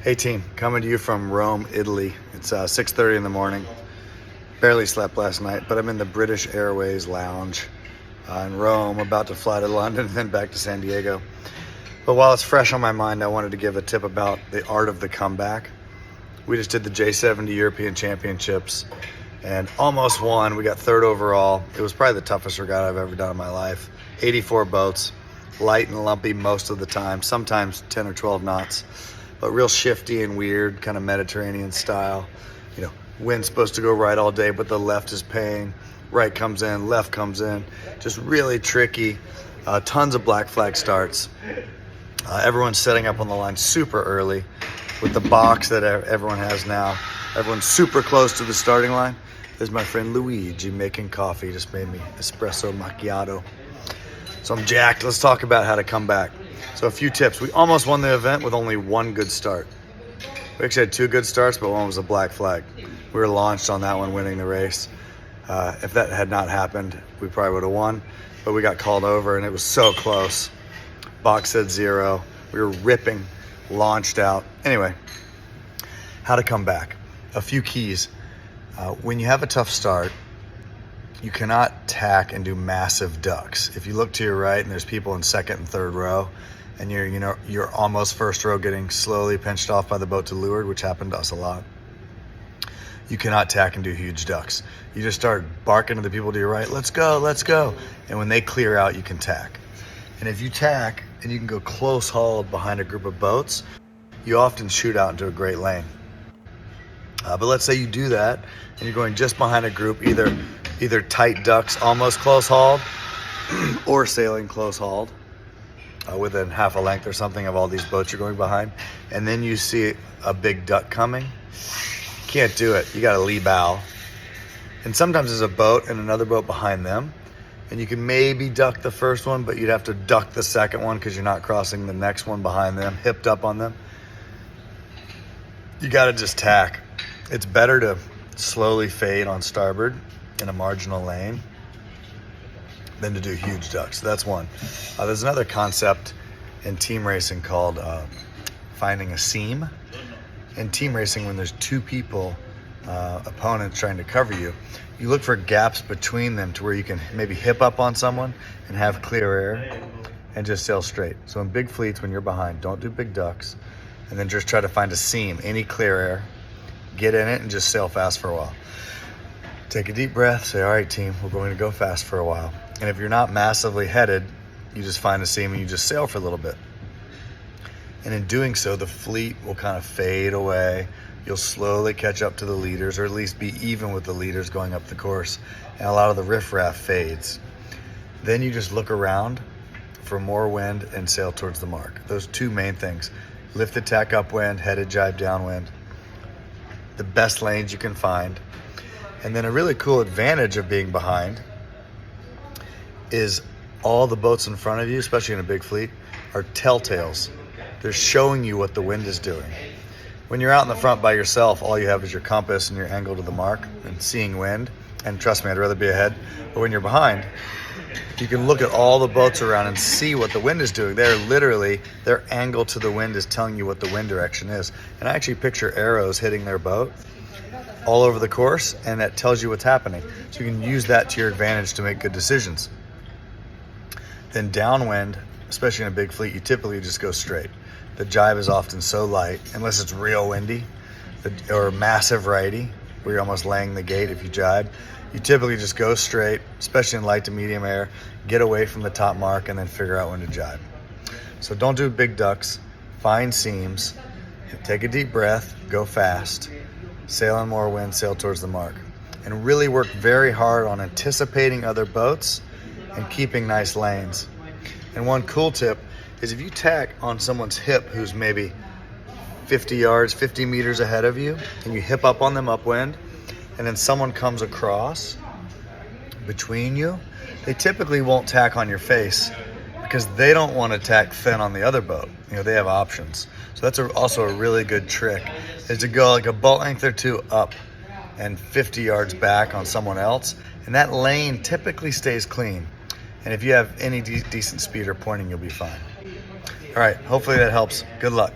Hey team, coming to you from Rome, Italy. It's 6:30 in the morning. Barely slept last night, but I'm in the British Airways lounge in Rome, about to fly to London and then back to San Diego. But while it's fresh on my mind, I wanted to give a tip about the art of the comeback. We just did the J70 European Championships and almost won. We got third overall. It was probably the toughest regatta I've ever done in my life. 84 boats, light and lumpy most of the time, sometimes 10 or 12 knots. But real shifty and weird, kind of Mediterranean style. You know, wind's supposed to go right all day, but the left is paying. Right comes in, left comes in. Just really tricky. Tons of black flag starts. Everyone's setting up on the line super early with the box that everyone has now. Everyone's super close to the starting line. There's my friend Luigi making coffee. Just made me espresso macchiato. So I'm jacked. Let's talk about how to come back. So a few tips. We almost won the event with only one good start. We actually had two good starts, but one was a black flag. We were launched on that one, winning the race. If that had not happened, we probably would have won, but we got called over and it was so close. Box said 0. We were ripping, launched out. Anyway, how to come back. A few keys. When you have a tough start, you cannot tack and do massive ducks. If you look to your right and there's people in second and third row, and you're almost first row getting slowly pinched off by the boat to leeward, which happened to us a lot, you cannot tack and do huge ducks. You just start barking to the people to your right, let's go, let's go. And when they clear out, you can tack. And if you tack and you can go close hauled behind a group of boats, you often shoot out into a great lane. But let's say you do that and you're going just behind a group, either tight ducks, almost close hauled, or sailing close hauled, within half a length or something of all these boats you're going behind, and then you see a big duck coming. Can't do it. You got to lee bow. And sometimes there's a boat and another boat behind them, and you can maybe duck the first one, but you'd have to duck the second one because you're not crossing the next one behind them, hipped up on them. You got to just tack. It's better to slowly fade on starboard in a marginal lane than to do huge ducks. So that's one. There's another concept in team racing called finding a seam. In team racing, when there's two people, opponents trying to cover you, you look for gaps between them to where you can maybe hip up on someone and have clear air and just sail straight. So in big fleets, when you're behind, don't do big ducks, and then just try to find a seam, any clear air, get in it and just sail fast for a while. Take a deep breath, say, all right, team, we're going to go fast for a while. And if you're not massively headed, you just find a seam and you just sail for a little bit. And in doing so, the fleet will kind of fade away. You'll slowly catch up to the leaders, or at least be even with the leaders going up the course. And a lot of the riffraff fades. Then you just look around for more wind and sail towards the mark. Those two main things. Lift the tack upwind, headed jibe downwind. The best lanes you can find. And then a really cool advantage of being behind is all the boats in front of you, especially in a big fleet, are telltales. They're showing you what the wind is doing. When you're out in the front by yourself, all you have is your compass and your angle to the mark and seeing wind. And trust me, I'd rather be ahead. But when you're behind, you can look at all the boats around and see what the wind is doing. Their angle to the wind is telling you what the wind direction is. And I actually picture arrows hitting their boat all over the course, and that tells you what's happening. So you can use that to your advantage to make good decisions. Then downwind, especially in a big fleet, you typically just go straight. The jibe is often so light, unless it's real windy, or massive righty, where you're almost laying the gate if you jibe. You typically just go straight, especially in light to medium air, get away from the top mark, and then figure out when to jibe. So don't do big ducks, find seams, take a deep breath, go fast, sail on more wind, sail towards the mark. And really work very hard on anticipating other boats and keeping nice lanes. And one cool tip is if you tack on someone's hip who's maybe 50 yards, 50 meters ahead of you, and you hip up on them upwind, and then someone comes across between you, they typically won't tack on your face because they don't want to tack thin on the other boat. They have options. So that's also a really good trick, is to go like a boat length or two up and 50 yards back on someone else. And that lane typically stays clean. And if you have any decent speed or pointing, you'll be fine. All right, hopefully that helps. Good luck.